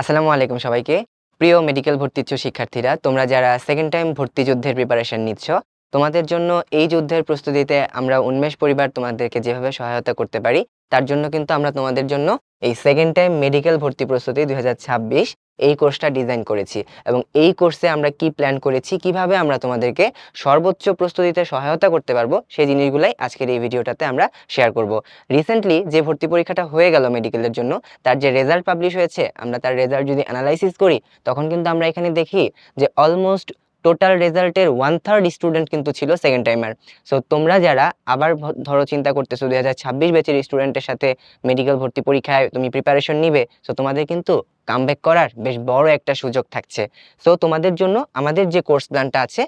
আসসালামু আলাইকুম সবাইকে। প্রিয় মেডিকেল ভর্তি ইচ্ছুক শিক্ষার্থীরা, তোমরা যারা সেকেন্ড টাইম ভর্তি যুদ্ধের প্রিপারেশন নিচ্ছ, তোমাদের জন্য এই যুদ্ধের প্রস্তুতিতে আমরা উন্মেষ পরিবার তোমাদেরকে যেভাবে সহায়তা করতে পারি, তার জন্য কিন্তু আমরা তোমাদের জন্য এই সেকেন্ড টাইম মেডিকেল ভর্তি প্রস্তুতি 2026 এই কোর্সটা ডিজাইন করেছি। এবং এই কোর্সে আমরা কি প্ল্যান করেছি, কিভাবে আমরা তোমাদেরকে সর্বোচ্চ প্রস্তুতিতে সহায়তা করতে পারবো, সেই জিনিসগুলাই আজকের এই ভিডিওটাতে আমরা শেয়ার করব। রিসেন্টলি যে ভর্তি পরীক্ষাটা হয়ে গেল মেডিকেলের জন্য, তার যে রেজাল্ট পাবলিশ হয়েছে, আমরা তার রেজাল্ট যদি অ্যানালাইসিস করি, তখন কিন্তু আমরা এখানে দেখি যে অলমোস্ট টোটাল রেজাল্টের 1/3 স্টুডেন্ট কিন্তু ছিল সেকেন্ড টাইমার। সো তোমরা যারা আবার ধরো চিন্তা করতেছো 2026 ব্যাচের স্টুডেন্টের সাথে মেডিকেল ভর্তি পরীক্ষায় তুমি প্রিপারেশন নিবে, সো তোমাদের কিন্তু কামব্যাক করার বেশ বড় একটা সুযোগ থাকছে। সো তোমাদের জন্য আমাদের যে কোর্স প্ল্যানটা আছে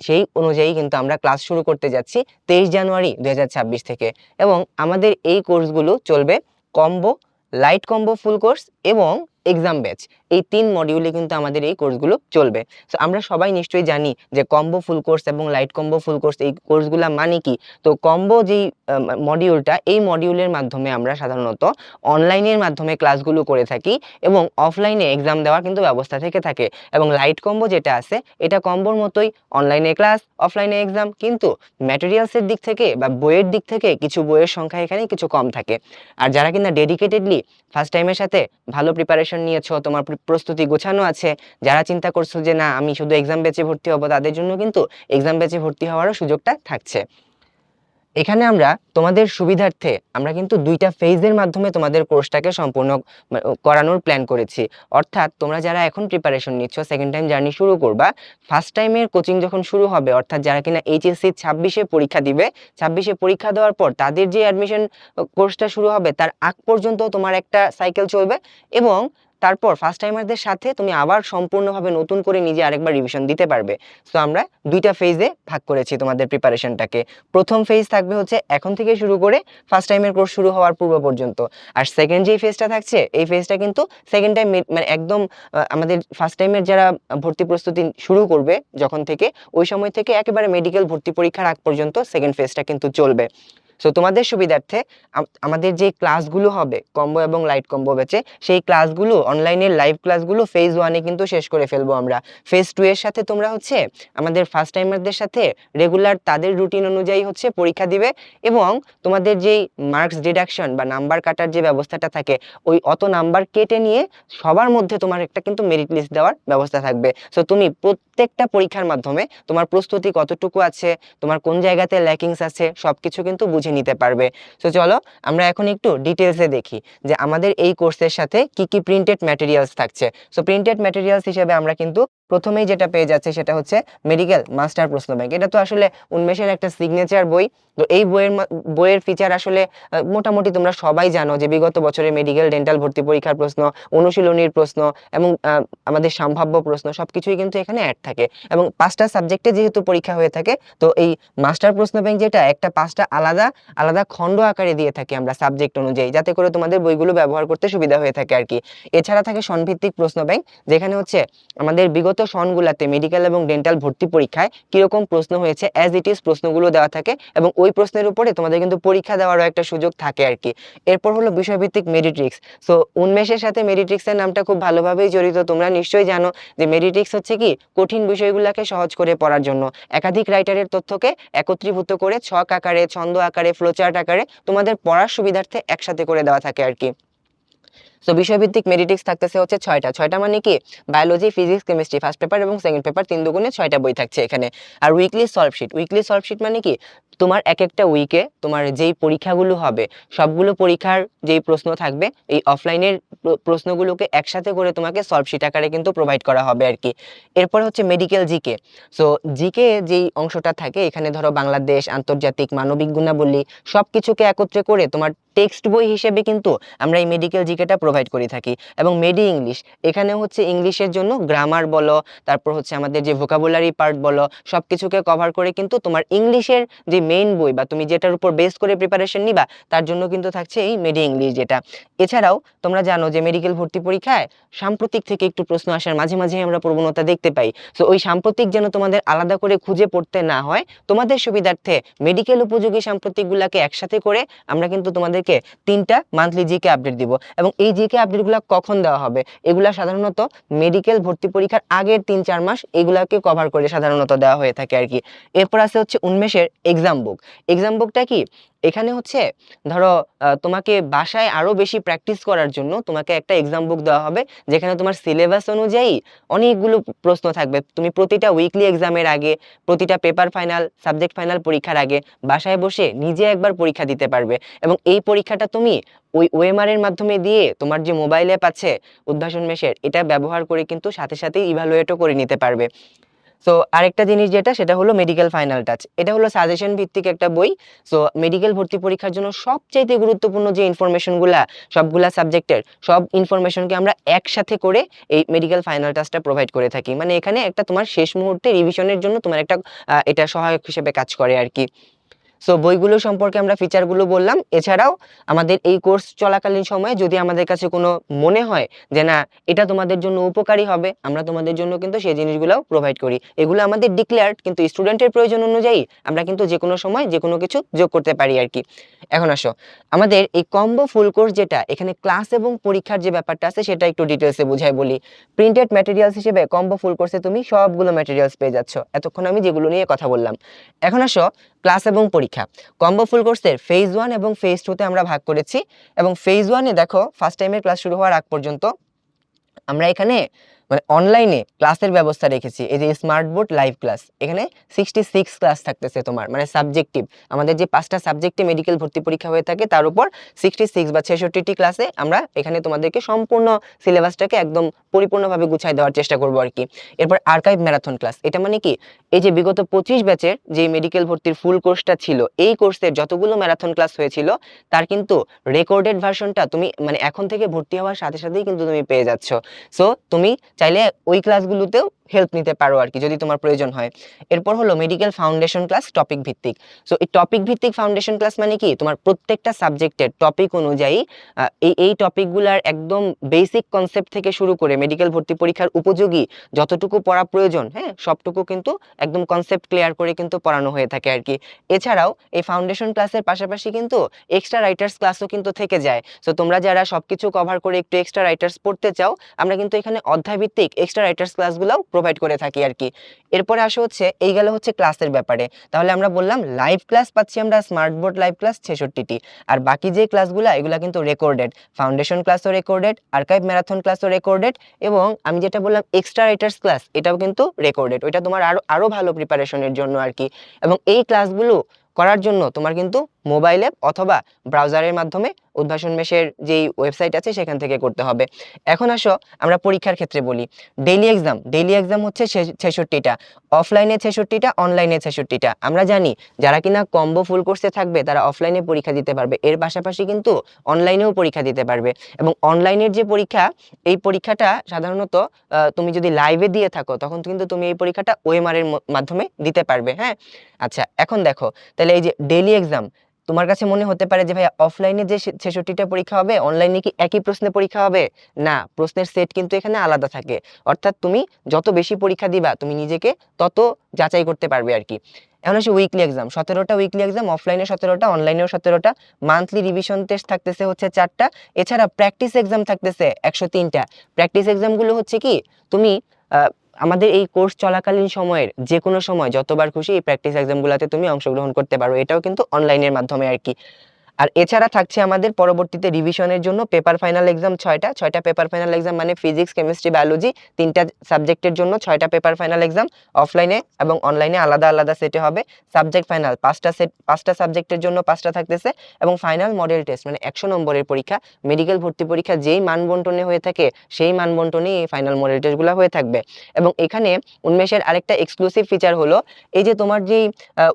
সেই অনুযায়ী কিন্তু আমরা ক্লাস শুরু করতে যাচ্ছি 23 জানুয়ারি 2026 থেকে। এবং আমাদের এই কোর্সগুলো চলবে combo, light combo full course এবং এক্সাম ব্যাচ। এই 3 মডিউলে কিন্তু আমাদের এই কোর্সগুলো চলবে। সো আমরা সবাই নিশ্চয়ই জানি যে কম্বো ফুল কোর্স এবং লাইট কম্বো ফুল কোর্স এই কোর্সগুলা মানে কি। তো কম্বো যেই মডিউলটা, এই মডিউলের মাধ্যমে আমরা সাধারণত অনলাইনের মাধ্যমে ক্লাসগুলো করে থাকি এবং অফলাইনে এক্সাম দেওয়ার কিন্তু ব্যবস্থা থেকে থাকে। এবং লাইট কম্বো যেটা আছে, এটা কম্বোর মতোই অনলাইনে ক্লাস, অফলাইনে এক্সাম, কিন্তু ম্যাটেরিয়ালসের দিক থেকে বা বইয়ের দিক থেকে কিছু বইয়ের সংখ্যা এখানে কিছু কম থাকে। আর যারা কিনা ডেডিকেটেডলি ফার্স্ট টাইমের সাথে ভালো প্রিপারেশন নিয়েছো, তোমার প্রস্তুতি গোছানো আছে, যারা চিন্তা করছো যে না আমি শুধু এক্সাম ব্যাচে ভর্তি হব, তাদের জন্য কিন্তু এক্সাম ব্যাচে ভর্তি হওয়ারও সুযোগটা থাকছে। এখানে আমরা তোমাদের সুবিধার্থে আমরা কিন্তু 2টা ফেজের মাধ্যমে তোমাদের কোর্সটাকে সম্পূর্ণ করানোর প্ল্যান করেছি। অর্থাৎ তোমরা যারা এখন প্রিপারেশন নিচ্ছ, সেকেন্ড টাইম জার্নি শুরু করবা, ফার্স্ট টাইমের কোচিং যখন শুরু হবে, অর্থাৎ যারা কিনা এইচএসসি 26-এ পরীক্ষা দিবে, 26-এ পরীক্ষা দেওয়ার পর তাদের যে অ্যাডমিশন কোর্সটা শুরু হবে, তার আগ পর্যন্ত তোমার একটা সাইকেল চলবে। এবং তারপর ফার্স্ট টাইমারদের সাথে তুমি আবার সম্পূর্ণভাবে নতুন করে নিজে আরেকবার রিভিশন দিতে পারবে। সো আমরা 2টা ফেজে ভাগ করেছি তোমাদের প্রিপারেশনটাকে। প্রথম ফেজ থাকবে হচ্ছে এখন থেকে শুরু করে ফার্স্ট টাইমের কোর্স শুরু হওয়ার পূর্ব পর্যন্ত। আর সেকেন্ড যেই ফেজটা থাকছে, এই ফেজটা কিন্তু সেকেন্ড টাইম মানে একদম আমাদের ফার্স্ট টাইমের যারা ভর্তি প্রস্তুতি শুরু করবে যখন থেকে, ওই সময় থেকে একেবারে মেডিকেল ভর্তি পরীক্ষার আগ পর্যন্ত সেকেন্ড ফেজটা কিন্তু চলবে। সো তোমাদের সুবিধার্থে আমাদের যে ক্লাসগুলো হবে কম্বো এবং লাইট কম্বো ব্যাচে, সেই ক্লাসগুলো অনলাইনের লাইভ ক্লাসগুলো ফেজ 1-এ কিন্তু শেষ করে ফেলবো আমরা। ফেজ 2 এর সাথে তোমরা হচ্ছে আমাদের ফার্স্ট টাইমারদের সাথে রেগুলার তাদের রুটিন অনুযায়ী হচ্ছে পরীক্ষা দিবে। এবং তোমাদের যেই মার্কস ডিডাকশন বা নাম্বার কাটার যে ব্যবস্থাটা থাকে, ওই অত নাম্বার কেটে নিয়ে সবার মধ্যে তোমার একটা কিন্তু মেরিট লিস্ট দেওয়ার ব্যবস্থা থাকবে। সো তুমি প্রত্যেকটা পরীক্ষার মাধ্যমে তোমার প্রস্তুতি কতটুকু আছে, তোমার কোন জায়গাতে ল্যাকিংস আছে, সবকিছু কিন্তু বুঝে নিতে পারবে। সো চলো আমরা এখন একটু ডিটেলসে দেখি যে আমাদের এই কোর্সের সাথে কি কি প্রিন্টেড ম্যাটেরিয়ালস থাকছে। সো প্রিন্টেড ম্যাটেরিয়ালস হিসেবে আমরা কিন্তু প্রথমেই যেটা পেয়ে যাচ্ছে সেটা হচ্ছে মেডিকেল মাস্টার প্রশ্ন ব্যাংক। এটা তো আসলে উন্মেষের একটা সিগনেচার বই। তো এই বইয়ের ফিচার আসলে মোটামুটি তোমরা সবাই জানো যে বিগত বছরে মেডিকেল ডেন্টাল ভর্তি পরীক্ষার প্রশ্ন, অনুশীলনীর প্রশ্ন এবং আমাদের সম্ভাব্য প্রশ্ন সবকিছুই কিন্তু এখানে অ্যাড থাকে। এবং 5টা সাবজেক্টে যেহেতু পরীক্ষা হয়ে থাকে, তো এই মাস্টার প্রশ্ন ব্যাংক যেটা একটা 5টা আলাদা আলাদা খণ্ড আকারে দিয়ে থাকি আমরা সাবজেক্ট অনুযায়ী, যাতে করে তোমাদের বইগুলো ব্যবহার করতে সুবিধা হয়ে থাকে আর কি। এছাড়া থাকে সনভিত্তিক প্রশ্ন ব্যাংক, যেখানে হচ্ছে আমাদের বিগত সনগুলাতে মেডিকেল এবং ডেন্টাল ভর্তি পরীক্ষায় কিরকম প্রশ্ন হয়েছে অ্যাজ ইট ইজ প্রশ্নগুলো দেওয়া থাকে, এবং ওই প্রশ্নের উপরে তোমাদের কিন্তু পরীক্ষা দেওয়ারও একটা সুযোগ থাকে আর কি। এরপর হলো বিষয়ভিত্তিক মেডিট্রিক্স। সো উন্মেষের সাথে মেডিট্রিক্সের নামটা খুব ভালোভাবেই জড়িত, তোমরা নিশ্চয়ই জানো যে মেডিট্রিক্স হচ্ছে কি কঠিন বিষয়গুলোকে সহজ করে পড়ার জন্য একাধিক রাইটারের তথ্যকে একত্রীভূত করে ছক আকারে, ছন্দ আকারে, ফ্লোচার্ট আকারে তোমাদের পড়ার সুবিধার্থে একসাথে করে দেওয়া থাকে আর কি। সো বিষয়ভিত্তিক মেডিটিক্স থাকতেছে হচ্ছে 6টা মানে কি biology, physics, chemistry first paper এবং সেকেন্ড পেপার 3 দুগুণে 6টা বই থাকছে এখানে। আর উইকলি সলভ শিট মানে কি তোমার এক একটা উইকে তোমার যেই পরীক্ষাগুলো হবে, সবগুলো পরীক্ষার যেই প্রশ্ন থাকবে, এই অফলাইনের প্রশ্নগুলোকে একসাথে করে তোমাকে সলভ শিট আকারে কিন্তু প্রোভাইড করা হবে আর কি। এরপর হচ্ছে মেডিকেল জিকে। সো জিকে যেই অংশটা থাকে, এখানে ধরো বাংলাদেশ, আন্তর্জাতিক, মানবিক গুণাবলী সবকিছুকে একত্রে করে তোমার টেক্সট বই হিসেবে কিন্তু আমরা এই মেডিকেল জিকেটা প্রোভাইড করে থাকি। এবং মেডি ইংলিশ, এখানে হচ্ছে ইংলিশের জন্য গ্রামার বলো, তারপর হচ্ছে আমাদের যে ভোকাবুলারি পার্ট বলো, সবকিছুকে কভার করে কিন্তু তোমার ইংলিশের যে মেইন বই বা তুমি যেটার উপর বেস করে প্রিপারেশন নিবা তার জন্য কিন্তু থাকছে এই মেডি ইংলিশ যেটা। এছাড়াও তোমরা জানো যে মেডিকেল ভর্তি পরীক্ষায় সাম্প্রতিক থেকে একটু প্রশ্ন আসার মাঝে মাঝে আমরা প্রবণতা দেখতে পাই। সো ওই সাম্প্রতিক যেন তোমাদের আলাদা করে খুঁজে পড়তে না হয়, তোমাদের সুবিধার্থে মেডিকেল উপযোগী সাম্প্রতিকগুলোকে একসাথে করে আমরা কিন্তু তোমাদেরকে 3টা মান্থলি জিকে আপডেট দিব। এবং এই জিকে আপডেটগুলো কখন দেওয়া হবে, এগুলা সাধারণত মেডিকেল ভর্তি পরীক্ষার আগের 3-4 মাস এগুলাকে কভার করে সাধারণত দেওয়া হয়ে থাকে আর কি। এরপর আছে হচ্ছে উন্মেষের এক্সাম বুক। এক্সাম বুকটা কি, এখানে হচ্ছে ধরো তোমাকে বাসায় আরো বেশি প্র্যাকটিস করার জন্য তোমাকে একটা এক্সাম বুক দেওয়া হবে, যেখানে তোমার সিলেবাস অনুযায়ী অনেকগুলো প্রশ্ন থাকবে। তুমি প্রতিটা উইকলি এক্সামের আগে, প্রতিটা পেপার ফাইনাল, সাবজেক্ট ফাইনাল পরীক্ষার আগে বাসায় বসে নিজে একবার পরীক্ষা দিতে পারবে। এবং এই পরীক্ষাটা তুমি ওই ওএমআর এর মাধ্যমে দিয়ে তোমার যে মোবাইল অ্যাপ আছে উদ্ভাসন মেশের, এটা ব্যবহার করে কিন্তু সাথে সাথে ইভালুয়েটও করে নিতে পারবে। সো আরেকটা জিনিস যেটা, সেটা হলো মেডিকেল ফাইনাল টাচ। এটা হলো সাজেশন ভিত্তিক একটা বই। সো মেডিকেল ভর্তি পরীক্ষার জন্য সবচাইতে গুরুত্বপূর্ণ যে ইনফরমেশনগুলা, সবগুলা সাবজেক্টের সব ইনফরমেশনকে আমরা একসাথে করে এই মেডিকেল ফাইনাল টাচটা প্রোভাইড করে থাকি। মানে এখানে একটা তোমার শেষ মুহূর্তে রিভিশনের জন্য তোমার একটা এটা সহায়ক হিসেবে কাজ করে আর কি। সো বইগুলো সম্পর্কে আমরা ফিচারগুলো বললাম। এছাড়াও আমাদের এই কোর্স চলাকালীন সময়ে যদি আমাদের কাছে কোনো মনে হয় যে না এটা তোমাদের জন্য উপকারী হবে, আমরা তোমাদের জন্য কিন্তু সেই জিনিসগুলোও প্রোভাইড করি। এগুলো আমাদের ডিক্লেয়ার্ড, কিন্তু স্টুডেন্টের প্রয়োজন অনুযায়ী আমরা কিন্তু যে কোনো সময় যে কোনো কিছু যোগ করতে পারি আর কি। এখন আসো আমাদের এই কম্বো ফুল কোর্স যেটা, এখানে ক্লাস এবং পরীক্ষার যে ব্যাপারটা আছে সেটা একটু ডিটেলসে বুঝাই বলি। প্রিন্টেড ম্যাটেরিয়ালস হিসেবে কম্বো ফুল কোর্সে তুমি সবগুলো ম্যাটেরিয়ালস পেয়ে যাচ্ছ, এতক্ষণ আমি যেগুলো নিয়ে কথা বললাম। এখন আসো ক্লাস এবং পরীক্ষা। কম্বো ফুল কোর্সের ফেজ 1 এবং ফেজ 2 তে আমরা ভাগ করেছি। এবং ফেজ 1 এ দেখো ফার্স্ট টাইমের ক্লাস শুরু হওয়ার আগ পর্যন্ত আমরা এখানে মানে অনলাইনে ক্লাসের ব্যবস্থা রেখেছি। এই যে স্মার্ট বোর্ড লাইভ ক্লাস, এখানে 66 ক্লাস থাকতেছে তোমার, মানে সাবজেক্টিভ। আমাদের যে 5টা সাবজেক্টে মেডিকেল ভর্তি পরীক্ষা হয়ে থাকে তার উপর 66 বা 66টি ক্লাসে আমরা এখানে তোমাদেরকে সম্পূর্ণ সিলেবাসটাকে একদম পরিপূর্ণভাবে গুছাই দেওয়ার চেষ্টা করব আর কি। এরপর আর্কাইভ ম্যারাথন ক্লাস, এটা মানে কি, এই যে বিগত 25 ব্যাচের যে মেডিকেল ভর্তির ফুল কোর্সটা ছিল, এই কোর্সের যতগুলো ম্যারাথন ক্লাস হয়েছিল তার কিন্তু রেকর্ডেড ভার্সনটা তুমি মানে এখন থেকে ভর্তি হওয়ার সাথে সাথেই কিন্তু তুমি পেয়ে যাচ্ছ। সো তুমি চাইলে ওই ক্লাসগুলোতেও হেল্প নিতে পারো আর কি, যদি তোমার প্রয়োজন হয়। এরপর হলো মেডিকেল ফাউন্ডেশন ক্লাস টপিক ভিত্তিক। সো এই টপিক ভিত্তিক ফাউন্ডেশন ক্লাস মানে কি, তোমার প্রত্যেকটা সাবজেক্টের টপিক অনুযায়ী এই টপিকগুলোর একদম বেসিক কনসেপ্ট থেকে শুরু করে মেডিকেল ভর্তি পরীক্ষার উপযোগী যতটুকু পড়া প্রয়োজন, হ্যাঁ, সবটুকু কিন্তু একদম কনসেপ্ট ক্লিয়ার করে কিন্তু পড়ানো হয়ে থাকে আর কি। এছাড়াও এই ফাউন্ডেশন ক্লাসের পাশাপাশি কিন্তু এক্সট্রা রাইটার্স ক্লাসও কিন্তু থেকে যায়। সো তোমরা যারা সবকিছু কভার করে একটু এক্সট্রা রাইটার্স পড়তে চাও, আমরা কিন্তু এখানে অধ্যায় ভিত্তিক এক্সট্রা রাইটার্স ক্লাসগুলোও প্রোভাইড করে থাকি আর কি। এরপরে আসো হচ্ছে এই গেল হচ্ছে ক্লাসের ব্যাপারে। তাহলে আমরা বললাম লাইভ ক্লাস পাচ্ছি আমরা স্মার্ট বোর্ড লাইভ ক্লাস 66টি, আর বাকি যে ক্লাসগুলো এগুলা কিন্তু রেকর্ডেড। ফাউন্ডেশন ক্লাসও রেকর্ডেড, আর্কাইভ ম্যারাথন ক্লাসও রেকর্ডেড, এবং আমি যেটা বললাম এক্সট্রা রাইটার্স ক্লাস, এটাও কিন্তু রেকর্ডেড। ওইটা তোমার আরো ভালো প্রিপারেশনের জন্য আর কি। এবং এই ক্লাসগুলো করার জন্য তোমার কিন্তু মোবাইল অ্যাপ অথবা ব্রাউজারের মাধ্যমে উদ্ভাসন মেশের যেই ওয়েবসাইট আছে সেখান থেকে করতে হবে। এখন আসো আমরা পরীক্ষার ক্ষেত্রে বলি। ডেইলি এক্সাম হচ্ছে 66টা, অফলাইনে 66টা, অনলাইনে 66টা। আমরা জানি যারা কিনা কম্বো ফুল কোর্সে থাকবে তারা অফলাইনে পরীক্ষা দিতে পারবে, এর পাশাপাশি কিন্তু অনলাইনেও পরীক্ষা দিতে পারবে। এবং অনলাইনের যে পরীক্ষা, এই পরীক্ষাটা সাধারণত তুমি যদি লাইভে দিয়ে থাকো তখন কিন্তু তুমি এই পরীক্ষাটা ওএমআর এর মাধ্যমে দিতে পারবে। হ্যাঁ, আচ্ছা এখন দেখো তাহলে এই যে ডেইলি এক্সাম, তোমার কাছে মনে হতে পারে যে ভাই অফলাইনে যে 66টা পরীক্ষা হবে অনলাইনে কি একই প্রশ্নে পরীক্ষা হবে? না, প্রশ্নের সেট কিন্তু এখানে আলাদা থাকে। অর্থাৎ তুমি যত বেশি পরীক্ষা দিবা তুমি নিজেকে তত যাচাই করতে পারবে আর কি। এখন আসে উইকলি এক্সাম, 17টা উইকলি এক্সাম, অফলাইনে 17টা, অনলাইনেও 17টা। মান্থলি রিভিশন টেস্ট থাকতেছে হচ্ছে 4টা। এছাড়া প্র্যাকটিস এক্সাম থাকতেছে 103টা। প্র্যাকটিস এক্সামগুলো হচ্ছে কি, তুমি আমাদের এই কোর্স চলাকালীন সময়ের যে কোনো সময় যতবার খুশি এই প্র্যাকটিস এক্সামগুলোতে তুমি অংশগ্রহণ করতে পারো, এটাও কিন্তু অনলাইনের মাধ্যমে আর কি। আর এছাড়া থাকছে আমাদের পরবর্তীতে রিভিশনের জন্য পেপার ফাইনাল এক্সাম 6টা পেপার ফাইনাল এক্সাম, মানে ফিজিক্স, কেমিস্ট্রি, বায়োলজি 3টা সাবজেক্টের জন্য 6টা পেপার ফাইনাল এক্সাম। অফলাইনে এবং অনলাইনে আলাদা আলাদা সেটে হবে। সাবজেক্ট ফাইনাল 5টা সাবজেক্টের জন্য 5টা থাকতেছে। এবং ফাইনাল মডেল টেস্ট, মানে 100 নম্বরের পরীক্ষা, মেডিকেল ভর্তি পরীক্ষা যেই মানবন্টনে হয়ে থাকে সেই মানবন্টনেই এই ফাইনাল মডেল টেস্টগুলো হয়ে থাকবে। এবং এখানে উন্মেষের আরেকটা এক্সক্লুসিভ ফিচার হলো, এই যে তোমার যেই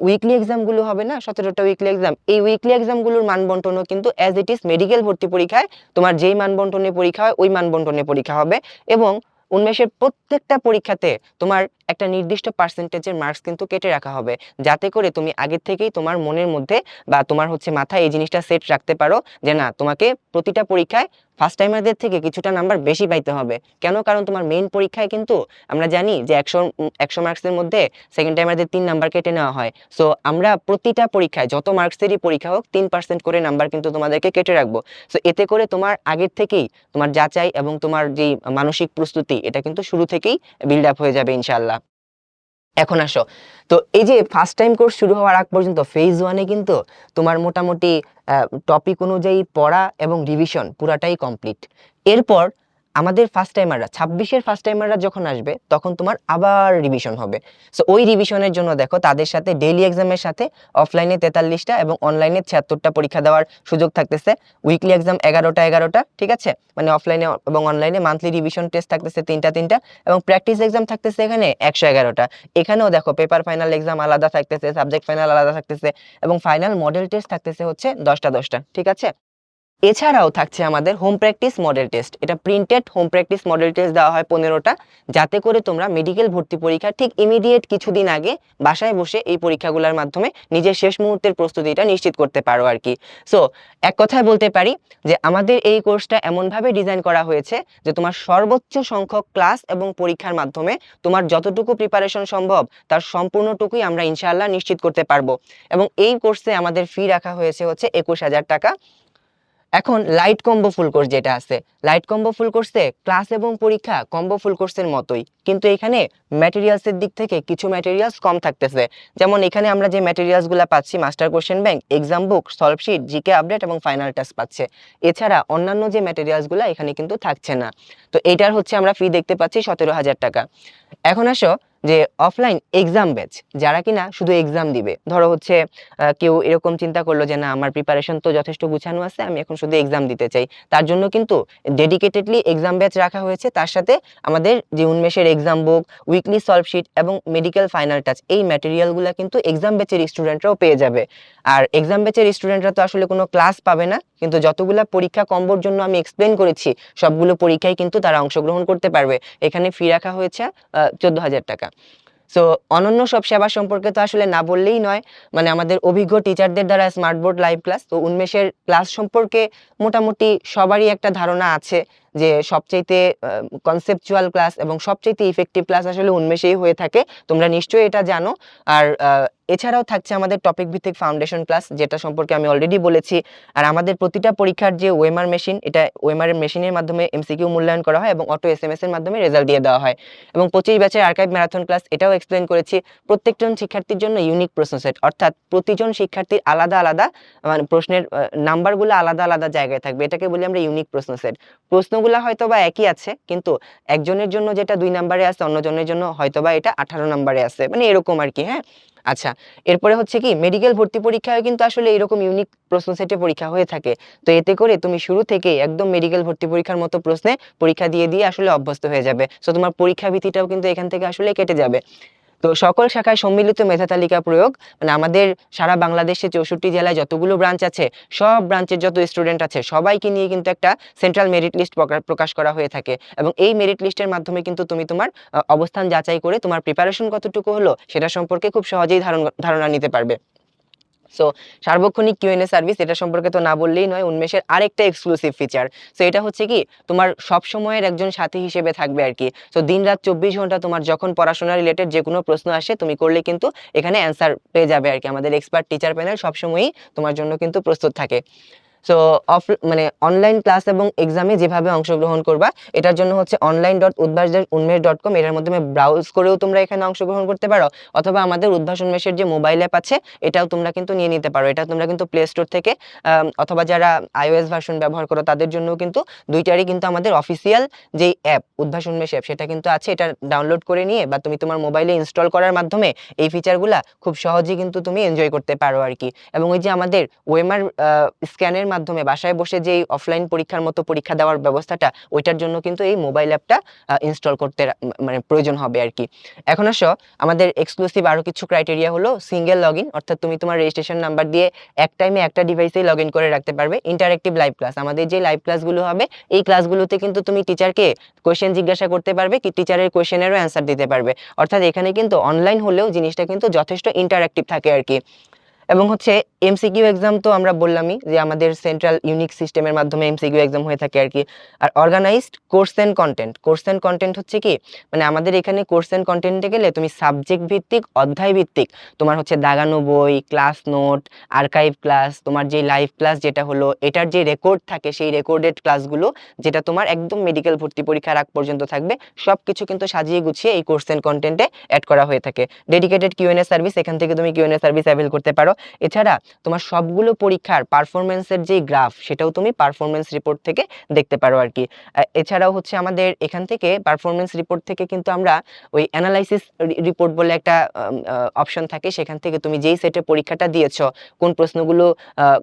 উইকলি এক্সামগুলো হবে না, 17টা উইকলি এক্সাম, এই উইকলি এক্সামগুলোর মানবন্টনও কিন্তু অ্যাজ ইট ইজ মেডিকেল ভর্তি পরীক্ষায় তোমার যেই মানবন্টনে পরীক্ষা হয় ওই মানবন্টনে পরীক্ষা হবে। এবং উন্মেষের প্রত্যেকটা পরীক্ষাতে তোমার একটা নির্দিষ্ট পার্সেন্টেজের মার্কস কিন্তু কেটে রাখা হবে, যাতে করে তুমি আগের থেকেই তোমার মনের মধ্যে বা তোমার হচ্ছে মাথায় এই জিনিসটা সেট রাখতে পারো যে না, তোমাকে প্রতিটা পরীক্ষায় ফার্স্ট টাইমারদের থেকে কিছুটা নাম্বার বেশি পাইতে হবে। কেন? কারণ তোমার মেইন পরীক্ষায় কিন্তু আমরা জানি যে 100 মার্কসের মধ্যে সেকেন্ড টাইমারদের 3 নাম্বার কেটে নেওয়া হয়। সো আমরা প্রতিটা পরীক্ষায় যত মার্কসেরই পরীক্ষা হোক 3% করে নাম্বার কিন্তু তোমাদেরকে কেটে রাখবো। সো এতে করে তোমার আগের থেকেই তোমার যাচাই এবং তোমার যেই মানসিক প্রস্তুতি, এটা কিন্তু শুরু থেকেই বিল্ড আপ হয়ে যাবে ইনশাআল্লাহ। এখন আসো, তো এই যে ফার্স্ট টাইম কোর্স শুরু হওয়ার আগ পর্যন্ত ফেজ 1-এ কিন্তু তোমার মোটামুটি টপিক অনুযায়ী পড়া এবং রিভিশন পুরাটাই কমপ্লিট। এরপর আমাদের ফার্স্ট টাইমাররা 26-এর ফার্স্ট টাইমাররা যখন আসবে তখন তোমার আবার রিভিশন হবে। সো ওই রিভিশনের জন্য দেখো তাদের সাথে ডেইলি এক্সামের সাথে অফলাইনে 43টা এবং অনলাইনে 76টা পরীক্ষা দেওয়ার সুযোগ থাকতেছে। উইকলি এক্সাম 11টা, ঠিক আছে? মানে অফলাইনে এবং অনলাইনে মান্থলি রিভিশন টেস্ট থাকতেছে 3টা এবং প্র্যাকটিস এক্সাম থাকতেছে এখানে 111টা। এখানেও দেখো পেপার ফাইনাল এক্সাম আলাদা থাকতেছে, সাবজেক্ট ফাইনাল আলাদা থাকতেছে এবং ফাইনাল মডেল টেস্ট থাকতেছে হচ্ছে 10টা, ঠিক আছে? এছাড়াও থাকছে আমাদের হোম প্র্যাকটিস মডেল টেস্ট। এটা printed home practice model test দেওয়া হয় 15টা, যাতে করে তোমরা মেডিকেল ভর্তি পরীক্ষা ঠিক ইমিডিয়েট কিছুদিন আগে বাসায় বসে এই পরীক্ষাগুলোর মাধ্যমে নিজের শেষ মুহূর্তের প্রস্তুতিটা নিশ্চিত করতে পারো আর কি। সো এক কথায় বলতে পারি যে আমাদের এই কোর্সটা এমনভাবে ডিজাইন করা হয়েছে যে তোমার সর্বোচ্চ সংখ্যক ক্লাস এবং পরীক্ষার মাধ্যমে তোমার যতটুকু প্রিপারেশন সম্ভব তার সম্পূর্ণটুকুই আমরা ইনশাআল্লাহ নিশ্চিত করতে পারবো। এবং এই কোর্সে আমাদের ফি রাখা হয়েছে হচ্ছে 21,000 টাকা। এখন লাইট কম্বো ফুল কোর্স যেটা আছে, লাইট কম্বো ফুল কোর্সে ক্লাস এবং পরীক্ষা কম্বো ফুল কোর্সের মতোই, কিন্তু এখানে ম্যাটেরিয়ালসের দিক থেকে কিছু ম্যাটেরিয়ালস কম থাকতেছে। যেমন এখানে আমরা যে ম্যাটেরিয়ালসগুলো পাচ্ছি, মাস্টার কোশ্চেন ব্যাংক, এক্সাম বুক, সলভ শিট, জিকে আপডেট এবং ফাইনাল টেস্ট পাচ্ছে। এছাড়া অন্যান্য যে ম্যাটেরিয়ালসগুলো এখানে কিন্তু থাকছে না। তো এইটার হচ্ছে আমরা ফি দেখতে পাচ্ছি 17,000 টাকা। এখন আসো যে অফলাইন এক্সাম ব্যাচ, যারা কিনা শুধু এক্সাম দিবে, ধরো হচ্ছে কেউ এরকম চিন্তা করলো যে না, আমার প্রিপারেশন তো যথেষ্ট গুছানো আছে, আমি এখন শুধু এক্সাম দিতে চাই, তার জন্য কিন্তু ডেডিকেটেডলি এক্সাম ব্যাচ রাখা হয়েছে। তার সাথে আমাদের যে উন্মেষের এক্সাম বুক, উইকলি সলভ শিট এবং মেডিকেল ফাইনাল টাচ, এই ম্যাটেরিয়ালগুলো কিন্তু এক্সাম ব্যাচের স্টুডেন্টরাও পেয়ে যাবে। আর এক্সাম ব্যাচের স্টুডেন্টরা তো আসলে কোনো ক্লাস পাবে না, কিন্তু যতগুলো পরীক্ষা কম্বোর জন্য আমি এক্সপ্লেন করেছি সবগুলো পরীক্ষায় কিন্তু তারা অংশগ্রহণ করতে পারবে। এখানে ফি রাখা হয়েছে 14,000 টাকা। সো অনন্য সব সেবা সম্পর্কে তো আসলে না বললেই নয়। মানে আমাদের অভিজ্ঞ টিচারদের দ্বারা স্মার্ট বোর্ড লাইভ ক্লাস, তো উন্মেষের ক্লাস সম্পর্কে মোটামুটি সবারই একটা ধারণা আছে যে সবচাইতে কনসেপচুয়াল ক্লাস এবং সবচাইতে ইফেক্টিভ ক্লাস আসলে উন্মেষেই হয়ে থাকে। তোমরা নিশ্চয়ই এটা জানো। আর এছাড়াও থাকছে আমাদের টপিক ভিত্তিক ফাউন্ডেশন ক্লাস, যেটা সম্পর্কে আমি অলরেডি বলেছি। আর আমাদের প্রতিটা পরীক্ষার যে ওএমআর মেশিন, এটা ওএমআর মেশিনের মাধ্যমে এমসিকিউ মূল্যায়ন করা হয় এবং অটো এসএমএস এর মাধ্যমে রেজাল্ট দিয়ে দেওয়া হয়। এবং 25 ব্যাচের আর্কাইভ ম্যারাথন ক্লাস, এটাও এক্সপ্লেন করেছি। প্রত্যেকজন শিক্ষার্থীর জন্য ইউনিক প্রশ্ন সেট, অর্থাৎ প্রতিজন শিক্ষার্থীর আলাদা আলাদা মানে প্রশ্নের নাম্বারগুলো আলাদা আলাদা জায়গায় থাকবে, এটাকে বলি আমরা ইউনিক প্রশ্ন সেট। প্রশ্নগুলো হয়তো বা একই আছে, কিন্তু একজনের জন্য যেটা 2 নাম্বারে আছে অন্যজনের জন্য হয়তো বা এটা 18 নাম্বারে আছে, মানে এরকম আর কি। হ্যাঁ, আচ্ছা, এরপরে হচ্ছে কি মেডিকেল ভর্তি পরীক্ষায় কিন্তু আসলে এরকম ইউনিক প্রশ্ন সেটে পরীক্ষা হয়ে থাকে। তো এতে করে তুমি শুরু থেকে একদম মেডিকেল ভর্তি পরীক্ষার মতো প্রশ্নে পরীক্ষা দিয়ে দিয়ে আসলে অভ্যস্ত হয়ে যাবে। সো তোমার পরীক্ষা ভীতিটাও কিন্তু এখান থেকে আসলে কেটে যাবে। তো সকল শাখায় সম্মিলিত মেধা তালিকা প্রয়োগ, মানে আমাদের সারা বাংলাদেশে 64 জেলায় যতগুলো ব্রাঞ্চ আছে, সব ব্রাঞ্চের যত স্টুডেন্ট আছে সবাইকে নিয়ে কিন্তু একটা সেন্ট্রাল মেরিট লিস্ট প্রকাশ করা হয়ে থাকে। এবং এই মেরিট লিস্টের মাধ্যমে কিন্তু তুমি তোমার অবস্থান যাচাই করে তোমার প্রিপারেশন কতটুকু হলো সেটা সম্পর্কে খুব সহজেই ধারণা নিতে পারবে। সো সার্বক্ষণিক কিউএনএ সার্ভিস, এটা সম্পর্কে তো না বললেই নয়, উন্মেষের আরেকটা এক্সক্লুসিভ ফিচার। সো এটা হচ্ছে কি তোমার সব সময়ের একজন সাথী হিসেবে থাকবে আর কি। সো দিনরাত 24 ঘন্টা তোমার যখন পড়াশোনা রিলেটেড যে কোনো প্রশ্ন আসে তুমি করলে কিন্তু এখানে অ্যান্সার পেয়ে যাবে আর কি। আমাদের এক্সপার্ট টিচার প্যানেল সবসময়ই তোমার জন্য কিন্তু প্রস্তুত থাকে। সো মানে অনলাইন ক্লাস এবং এক্সামে যেভাবে অংশগ্রহণ করবা, এটার জন্য হচ্ছে online.udbas-unmesh.com, এটার মাধ্যমে ব্রাউজ করেও তোমরা এখানে অংশগ্রহণ করতে পারো, অথবা আমাদের উদ্ভাস উন্মেষের যে মোবাইল অ্যাপ আছে এটাও তোমরা কিন্তু নিয়ে নিতে পারো। এটা তোমরা কিন্তু প্লে স্টোর থেকে অথবা যারা iOS ভার্সন ব্যবহার করো তাদের জন্য কিন্তু দুইটারই কিন্তু আমাদের অফিসিয়াল যেই অ্যাপ উদ্ভাস উন্মেষ অ্যাপ সেটা কিন্তু আছে। এটা ডাউনলোড করে নিয়ে বা তুমি তোমার মোবাইলে ইনস্টল করার মাধ্যমে এই ফিচারগুলা খুব সহজেই কিন্তু তুমি এনজয় করতে পারো আর কি। এবং ওই যে আমাদের ওএমআর স্ক্যানের মাধ্যমে বাসায় বসে যেই অফলাইন পরীক্ষার মতো পরীক্ষা দেওয়ার ব্যবস্থাটা, ওইটার জন্য কিন্তু এই মোবাইল অ্যাপটা ইনস্টল করতে মানে প্রয়োজন হবে আর কি। এখন আসো, আমাদের এক্সক্লুসিভ আরো কিছু ক্রাইটেরিয়া হলো সিঙ্গেল লগ ইন, অর্থাৎ তুমি তোমার রেজিস্ট্রেশন নাম্বার দিয়ে এক টাইমে একটা ডিভাইসেই লগ ইন করে রাখতে পারবে। ইন্টারেক্টিভ লাইভ ক্লাস, আমাদের যে লাইভ ক্লাসগুলো হবে এই ক্লাসগুলোতে কিন্তু তুমি টিচারকে কোয়েশ্চেন জিজ্ঞাসা করতে পারবে, কি টিচারের কোয়েশ্চেনেরও অ্যান্সার দিতে পারবে। অর্থাৎ এখানে কিন্তু অনলাইন হলেও জিনিসটা কিন্তু যথেষ্ট ইন্টারেক্টিভ থাকে আর কি। এবং হচ্ছে এমসিকিউ এক্সাম তো আমরা বললামই যে আমাদের সেন্ট্রাল ইউনিক সিস্টেমের মাধ্যমে এমসিকিউ এক্সাম হয়ে থাকে আর কি। আর organized course and content, course and content হচ্ছে কি, মানে আমাদের এখানে কোর্স এন্ড কন্টেন্টে গেলে তুমি সাবজেক্ট ভিত্তিক, অধ্যায় ভিত্তিক, তোমার হচ্ছে দাগানো বই, ক্লাস নোট, আর্কাইভ ক্লাস, তোমার যে লাইভ ক্লাস যেটা হলো এটার যে রেকর্ড থাকে সেই রেকর্ডেড ক্লাসগুলো, যেটা তোমার একদম মেডিকেল ভর্তি পরীক্ষার আগ পর্যন্ত থাকবে, সবকিছু কিন্তু সাজিয়ে গুছিয়ে এই কোর্স এন্ড কন্টেন্টে অ্যাড করা হয়ে থাকে। ডেডিকেটেড কিউএনএ সার্ভিস, এখান থেকে তুমি কিউএনএ সার্ভিস অ্যাভেল করতে পারো। এছাড়া তোমার সবগুলো পরীক্ষার পারফরমেন্সের যে গ্রাফ, সেটাও তুমি পারফরমেন্স রিপোর্ট থেকে দেখতে পারো আর কি। এছাড়াও হচ্ছে আমাদের এখান থেকে পারফরমেন্স রিপোর্ট থেকে কিন্তু আমরা ওই অ্যানালাইসিস রিপোর্ট বলে একটা অপশন থাকে, সেখান থেকে তুমি যেই সেটে পরীক্ষাটা দিয়েছো, কোন প্রশ্নগুলো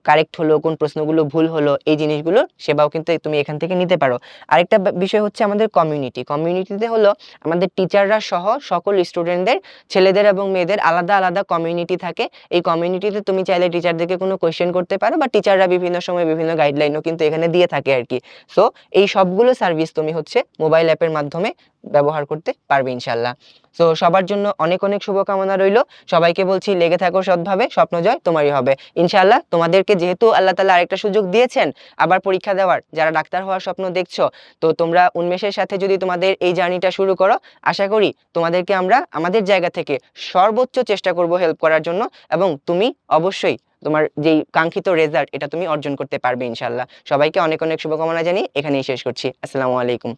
কারেক্ট হলো, কোন প্রশ্নগুলো ভুল হলো, এই জিনিসগুলো সেবাও কিন্তু তুমি এখান থেকে নিতে পারো। আরেকটা বিষয় হচ্ছে আমাদের কমিউনিটি। কমিউনিটিতে হলো আমাদের টিচাররা সহ সকল স্টুডেন্টদের, ছেলেদের এবং মেয়েদের আলাদা আলাদা কমিউনিটি থাকে। এই কমিউনিটিতে তুমি চাইলে টিচারদেরকে কোনো কোয়েশ্চেন করতে পারো, বা টিচাররা বিভিন্ন সময় বিভিন্ন গাইডলাইনও কিন্তু এখানে দিয়ে থাকে আর কি। সো এই সবগুলো সার্ভিস তুমি হচ্ছে মোবাইল অ্যাপের মাধ্যমে ব্যবহার করতে পারবে ইনশাল্লাহ। সো সবার জন্য অনেক অনেক শুভকামনা রইল। সবাইকে বলছি লেগে থাকো সৎভাবে, স্বপ্ন জয় তোমারই হবে ইনশাল্লাহ। তোমাদেরকে যেহেতু আল্লাহ তাআলা আরেকটা সুযোগ দিয়েছেন আবার পরীক্ষা দেওয়ার, যারা ডাক্তার হওয়ার স্বপ্ন দেখছো, তো তোমরা উন্মেষের সাথে যদি তোমাদের এই জার্নিটা শুরু করো, আশা করি তোমাদেরকে আমরা আমাদের জায়গা থেকে সর্বোচ্চ চেষ্টা করব হেল্প করার জন্য, এবং তুমি অবশ্যই তোমার যেই কাঙ্ক্ষিত রেজাল্ট এটা তুমি অর্জন করতে পারবে ইনশাল্লাহ। সবাইকে অনেক অনেক শুভকামনা জানিয়ে এখানেই শেষ করছি। আসসালামু আলাইকুম।